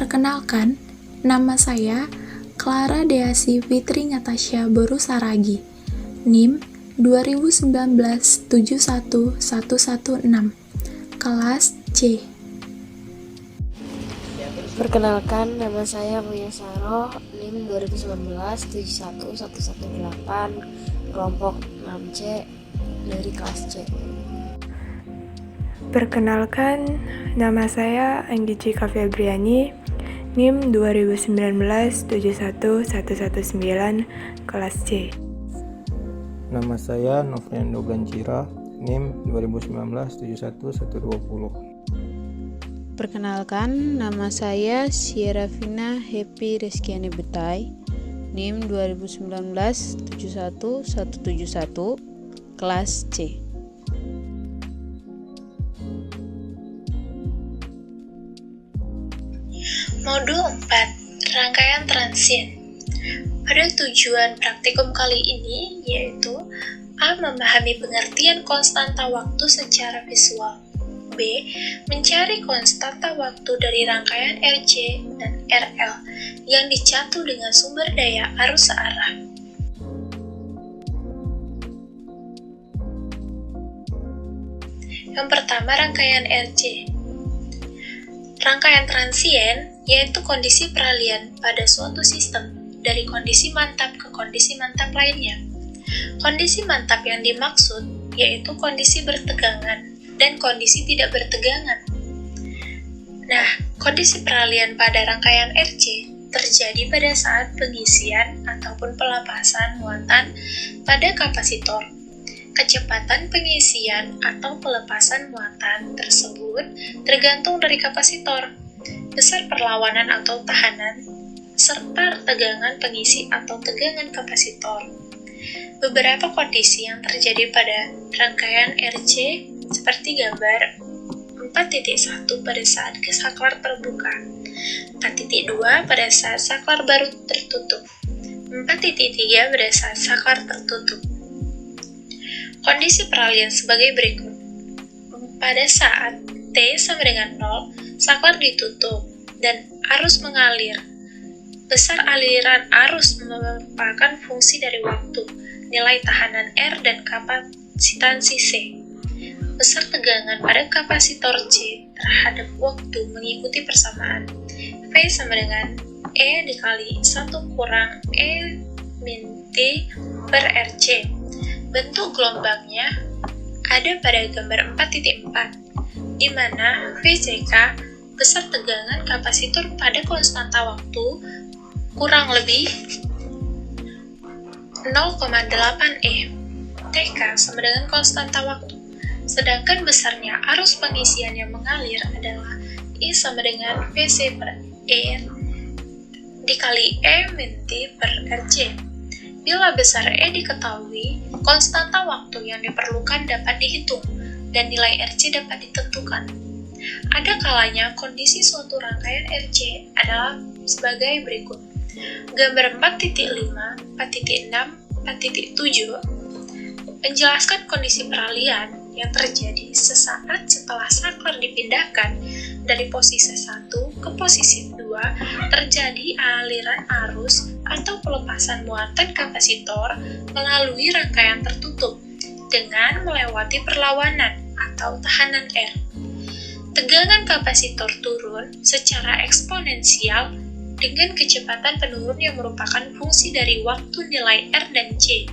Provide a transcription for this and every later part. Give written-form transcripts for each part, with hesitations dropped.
Perkenalkan, nama saya Clara Deasi Fitri Natasha Boru Saragi, NIM 2019-71116, kelas C. Perkenalkan, nama saya Muya Saroh, NIM 2019-71118, kelompok 6C dari kelas C. Perkenalkan, nama saya Anggi Cika Febriani, NIM 2019-71119, kelas C. Nama saya Novriando Gancira, NIM 2019-71120. Perkenalkan, nama saya Sierafina Happy Reskiani Betai, NIM 2019-71171, kelas C. Modul 4, Rangkaian Transien. Pada tujuan praktikum kali ini yaitu A. Memahami pengertian konstanta waktu secara visual, B. Mencari konstanta waktu dari rangkaian RC dan RL yang dicatu dengan sumber daya arus searah. Yang pertama, rangkaian RC. Rangkaian transien yaitu kondisi peralihan pada suatu sistem dari kondisi mantap ke kondisi mantap lainnya. Kondisi mantap yang dimaksud yaitu kondisi bertegangan dan kondisi tidak bertegangan. Nah, kondisi peralihan pada rangkaian RC terjadi pada saat pengisian ataupun pelepasan muatan pada kapasitor. Kecepatan pengisian atau pelepasan muatan tersebut tergantung dari kapasitor, besar perlawanan atau tahanan, serta tegangan pengisi atau tegangan kapasitor. Beberapa kondisi yang terjadi pada rangkaian RC seperti gambar 4.1 pada saat saklar terbuka, 4.2 pada saat saklar baru tertutup, 4.3 pada saat saklar tertutup. Kondisi peralihan sebagai berikut. Pada saat T sama dengan 0, saklar ditutup dan arus mengalir. Besar aliran arus merupakan fungsi dari waktu, nilai tahanan R dan kapasitansi C. Besar tegangan pada kapasitor C terhadap waktu mengikuti persamaan. V sama dengan E dikali 1 kurang E min T per RC. Bentuk gelombangnya ada pada gambar 4.4, di mana VCK besar tegangan kapasitor pada konstanta waktu kurang lebih 0,8 E. TK sama dengan konstanta waktu. Sedangkan besarnya arus pengisian yang mengalir adalah I sama dengan VC per E dikali E min T per RC. Bila besar E diketahui, konstanta waktu yang diperlukan dapat dihitung, dan nilai RC dapat ditentukan. Ada kalanya kondisi suatu rangkaian RC adalah sebagai berikut. Gambar 4.5, 4.6, 4.7 menjelaskan kondisi peralihan yang terjadi sesaat setelah saklar dipindahkan dari posisi 1 ke posisi 2, terjadi aliran arus atau pelepasan muatan kapasitor melalui rangkaian tertutup dengan melewati perlawanan atau tahanan R. Tegangan kapasitor turun secara eksponensial dengan kecepatan penurun yang merupakan fungsi dari waktu nilai R dan C.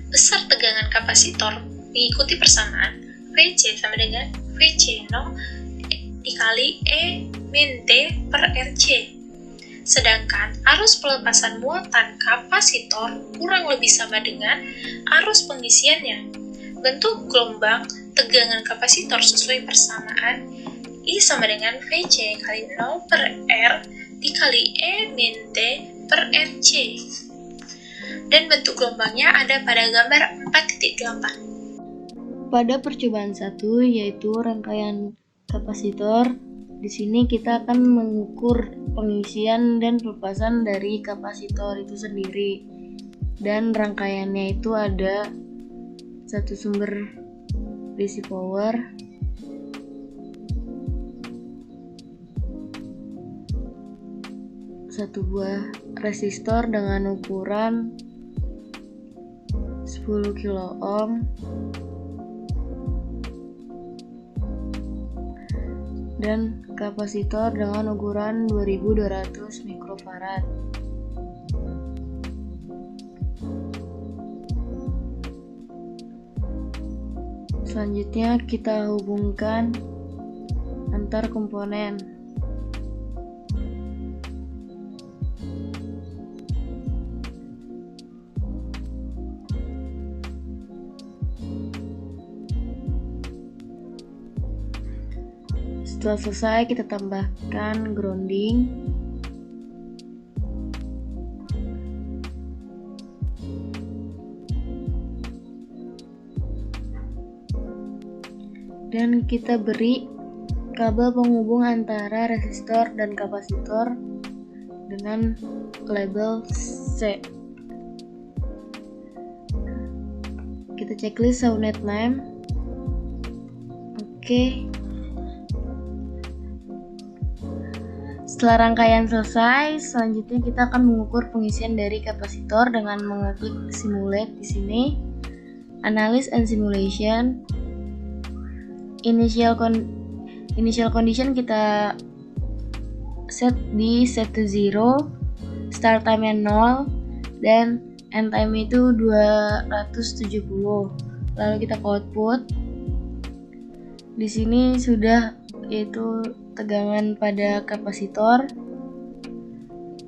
Besar tegangan kapasitor mengikuti persamaan VC sama dengan VC0 dikali E min T per RC. Sedangkan arus pelepasan muatan kapasitor kurang lebih sama dengan arus pengisiannya. Bentuk gelombang tegangan kapasitor sesuai persamaan I sama dengan VC kali 0 per R dikali E min T per RC. Dan bentuk gelombangnya ada pada gambar 4.8. Pada percobaan 1, yaitu rangkaian kapasitor, di sini kita akan mengukur pengisian dan pelepasan dari kapasitor itu sendiri. Dan rangkaiannya itu ada satu sumber DC power, satu buah resistor dengan ukuran 10 kilo ohm dan kapasitor dengan ukuran 2200 mikrofarad. Selanjutnya kita hubungkan antar komponen. Setelah selesai, kita tambahkan grounding. Dan kita beri kabel penghubung antara resistor dan kapasitor dengan label C. Kita checklist subnet name. Oke. Setelah rangkaian selesai, selanjutnya kita akan mengukur pengisian dari kapasitor dengan mengeklik simulate di sini. Analysis and simulation. Initial condition kita set to 0, start time-nya 0, dan end time itu 270. Lalu kita ke output. Di sini sudah yaitu tegangan pada kapasitor.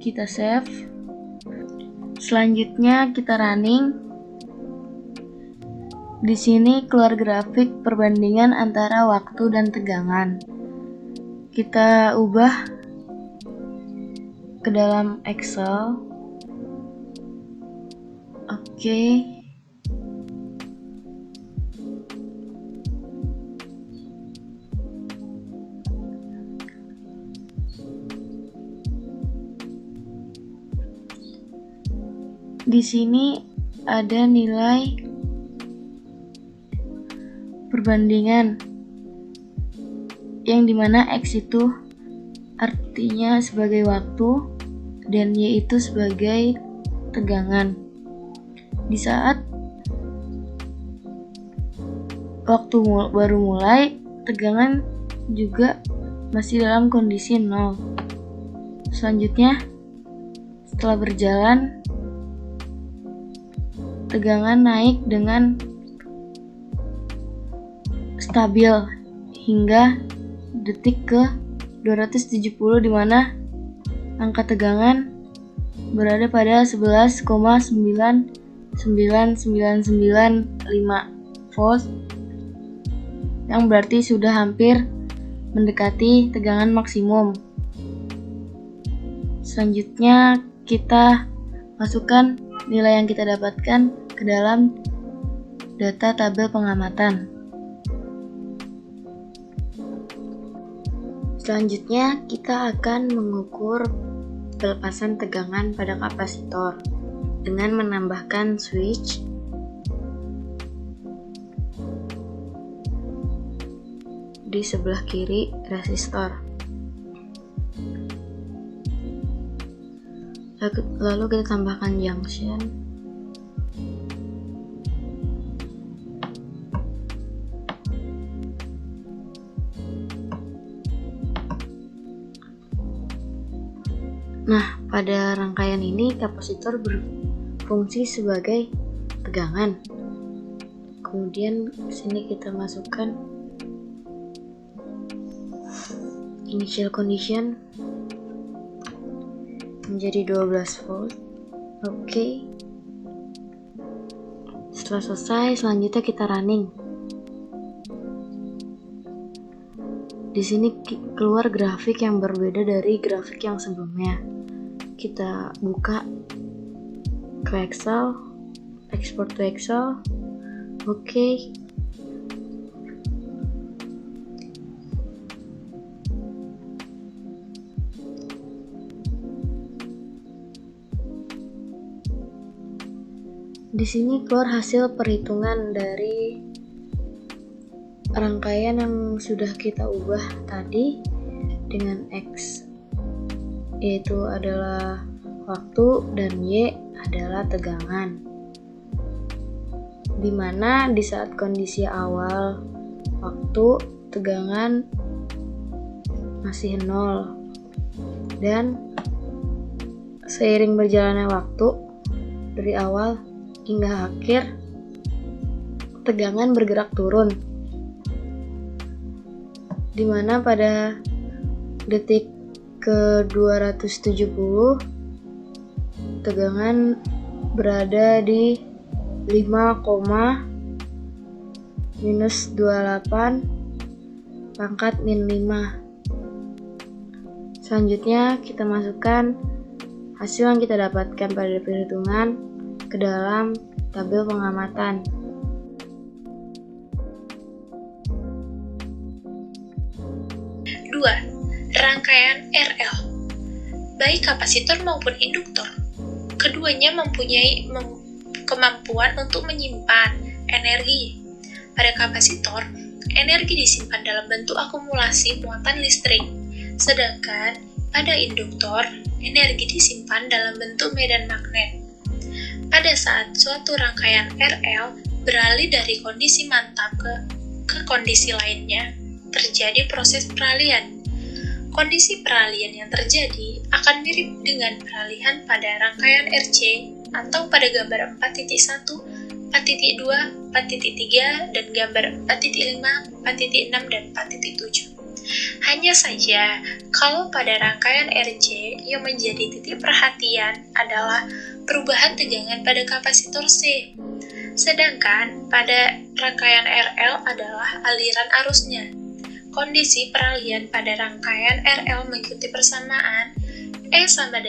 Kita save. Selanjutnya kita running. Di sini keluar grafik perbandingan antara waktu dan tegangan. Kita ubah ke dalam Excel. Oke. Di sini ada nilai perbandingan yang dimana X itu artinya sebagai waktu dan Y itu sebagai tegangan. Di saat waktu baru mulai, tegangan juga masih dalam kondisi 0. Selanjutnya, setelah berjalan, tegangan naik dengan stabil hingga detik ke 270, di mana angka tegangan berada pada 11,99995 volt, yang berarti sudah hampir mendekati tegangan maksimum. Selanjutnya kita masukkan nilai yang kita dapatkan ke dalam data tabel pengamatan. Selanjutnya, kita akan mengukur pelepasan tegangan pada kapasitor dengan menambahkan switch di sebelah kiri resistor. Lalu kita tambahkan junction. Nah, pada rangkaian ini kapasitor berfungsi sebagai tegangan. Kemudian sini kita masukkan initial condition menjadi 12 volt. Oke. Setelah selesai, selanjutnya kita running. Di sini keluar grafik yang berbeda dari grafik yang sebelumnya. Kita buka ke Excel, export to Excel. Oke. Di sini keluar hasil perhitungan dari rangkaian yang sudah kita ubah tadi dengan X. yaitu adalah waktu, dan Y adalah tegangan. Dimana di saat kondisi awal waktu, tegangan masih 0, dan seiring berjalannya waktu dari awal hingga akhir, tegangan bergerak turun, dimana pada detik ke 270 tegangan berada di 5,-28 pangkat -5. Selanjutnya kita masukkan hasil yang kita dapatkan pada perhitungan ke dalam tabel pengamatan. Dua, rangkaian RL. Baik kapasitor maupun induktor, keduanya mempunyai kemampuan untuk menyimpan energi. Pada kapasitor, energi disimpan dalam bentuk akumulasi muatan listrik, sedangkan pada induktor, energi disimpan dalam bentuk medan magnet. Pada saat suatu rangkaian RL beralih dari kondisi mantap ke kondisi lainnya, terjadi proses peralihan. Kondisi peralihan yang terjadi akan mirip dengan peralihan pada rangkaian RC atau pada gambar 4.1, 4.2, 4.3, dan gambar 4.5, 4.6, dan 4.7. Hanya saja, kalau pada rangkaian RC yang menjadi titik perhatian adalah perubahan tegangan pada kapasitor C, sedangkan pada rangkaian RL adalah aliran arusnya. Kondisi peralihan pada rangkaian RL mengikuti persamaan I sama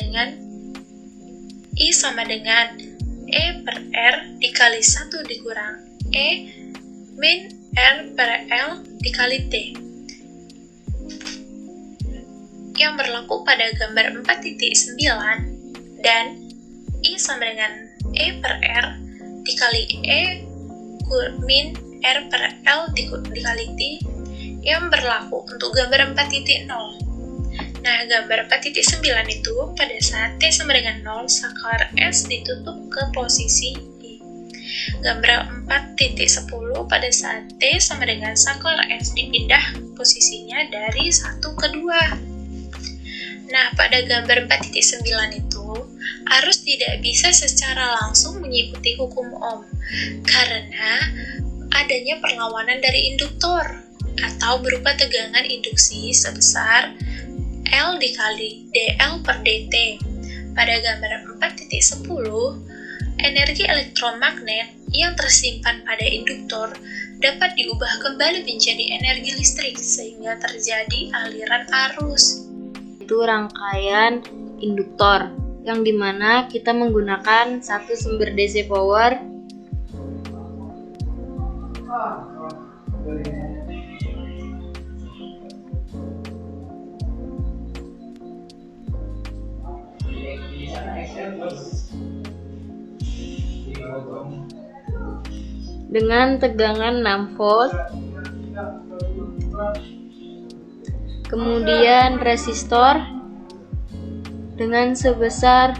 dengan E per R dikali 1 dikurang E min R per L dikali T, yang berlaku pada gambar 4.9, dan I sama dengan E per R dikali E min R per L dikali T, yang berlaku untuk gambar 4.0. Nah, gambar 4.9 itu pada saat T sama dengan 0, saklar S ditutup ke posisi I. Gambar 4.10 pada saat T sama dengan saklar S dipindah posisinya dari 1 ke 2. Nah, pada gambar 4.9 itu, arus tidak bisa secara langsung mengikuti hukum Ohm, karena adanya perlawanan dari induktor, atau berupa tegangan induksi sebesar L dikali dL per dt. Pada gambar 4.10, energi elektromagnet yang tersimpan pada induktor dapat diubah kembali menjadi energi listrik sehingga terjadi aliran arus. Itu rangkaian induktor, yang dimana kita menggunakan satu sumber DC power dengan tegangan 6 volt, kemudian resistor dengan sebesar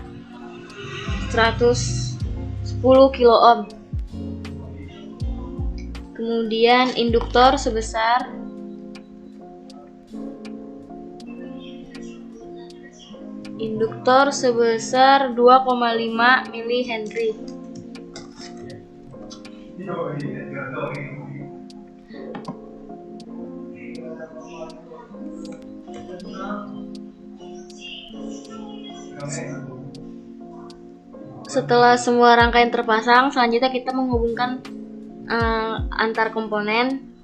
110 kilo ohm, kemudian induktor sebesar 2,5 mH. Setelah semua rangkaian terpasang, selanjutnya kita menghubungkan antar komponen.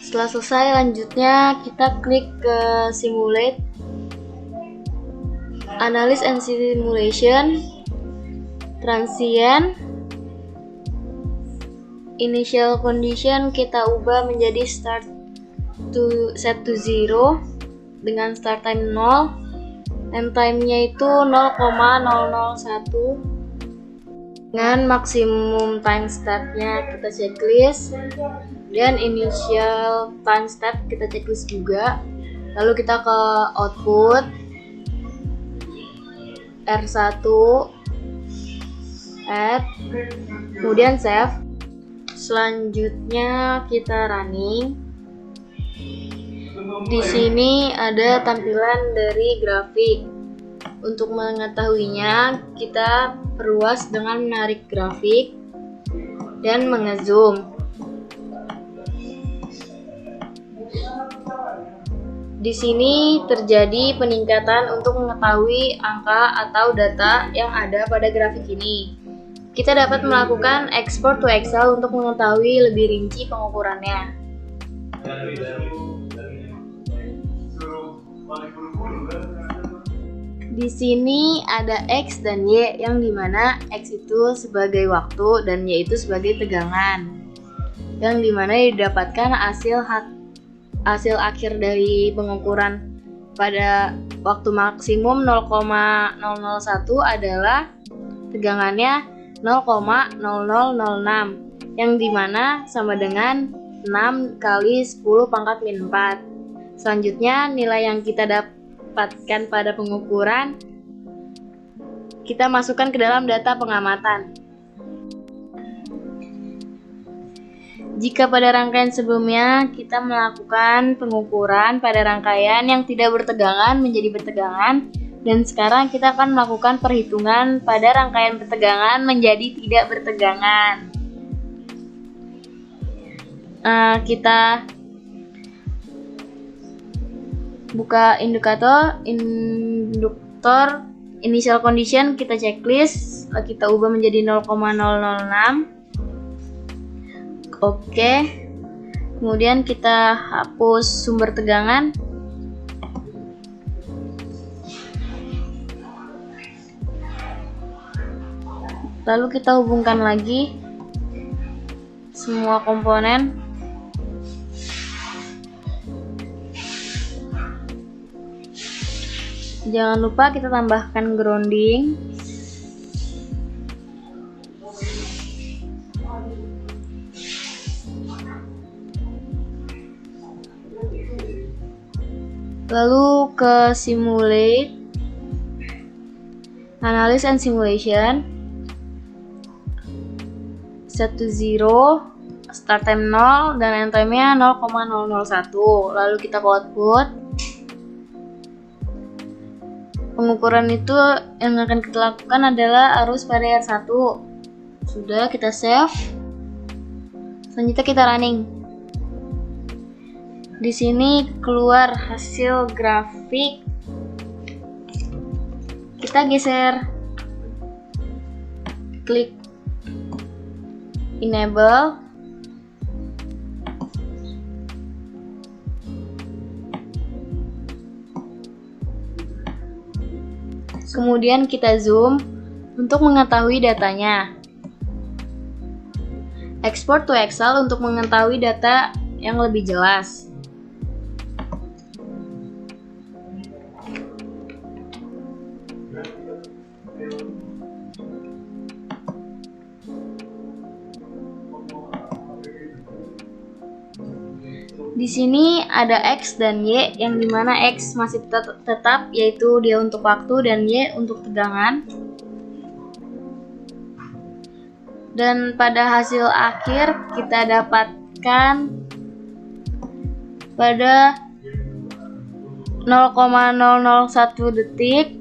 Setelah selesai, lanjutnya kita klik ke simulate, analysis and simulation, transient, initial condition kita ubah menjadi set to 0, dengan start time 0, end time-nya itu 0,001, dengan maksimum time step-nya kita checklist, dan initial time step kita checklist juga. Lalu kita ke output R1, add, kemudian save. Selanjutnya kita running. Di sini ada tampilan dari grafik. Untuk mengetahuinya, kita perluas dengan menarik grafik dan mengezoom. Di sini terjadi peningkatan untuk mengetahui angka atau data yang ada pada grafik ini. Kita dapat melakukan export to Excel untuk mengetahui lebih rinci pengukurannya. Di sini ada X dan Y, yang dimana X itu sebagai waktu dan Y itu sebagai tegangan, yang dimana didapatkan hasil akhir dari pengukuran pada waktu maksimum 0,001 adalah tegangannya 0,0006, yang dimana sama dengan 6 kali 10 pangkat min 4. Selanjutnya nilai yang kita dapatkan pada pengukuran kita masukkan ke dalam data pengamatan. Jika pada rangkaian sebelumnya kita melakukan pengukuran pada rangkaian yang tidak bertegangan menjadi bertegangan, dan sekarang kita akan melakukan perhitungan pada rangkaian bertegangan menjadi tidak bertegangan. Kita buka induktor initial condition, kita checklist, kita ubah menjadi 0,006. Oke. Kemudian kita hapus sumber tegangan. Lalu kita hubungkan lagi semua komponen. Jangan lupa kita tambahkan grounding. Lalu ke simulate, analysis and simulation. 10, start time 0 dan end time-nya 0,001. Lalu kita ke output. Pengukuran itu yang akan kita lakukan adalah arus pada R1. Sudah, kita save. Selanjutnya kita running. Di sini keluar hasil grafik. Kita geser, klik enable. Kemudian kita zoom untuk mengetahui datanya. Export to Excel untuk mengetahui data yang lebih jelas. Di sini ada X dan Y, yang dimana X masih tetap, yaitu dia untuk waktu, dan Y untuk tegangan. Dan pada hasil akhir kita dapatkan pada 0,001 detik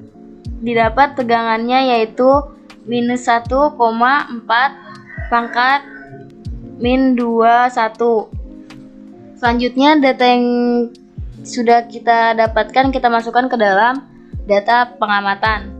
didapat tegangannya yaitu minus 1,4 pangkat min 21. Selanjutnya data yang sudah kita dapatkan kita masukkan ke dalam data pengamatan.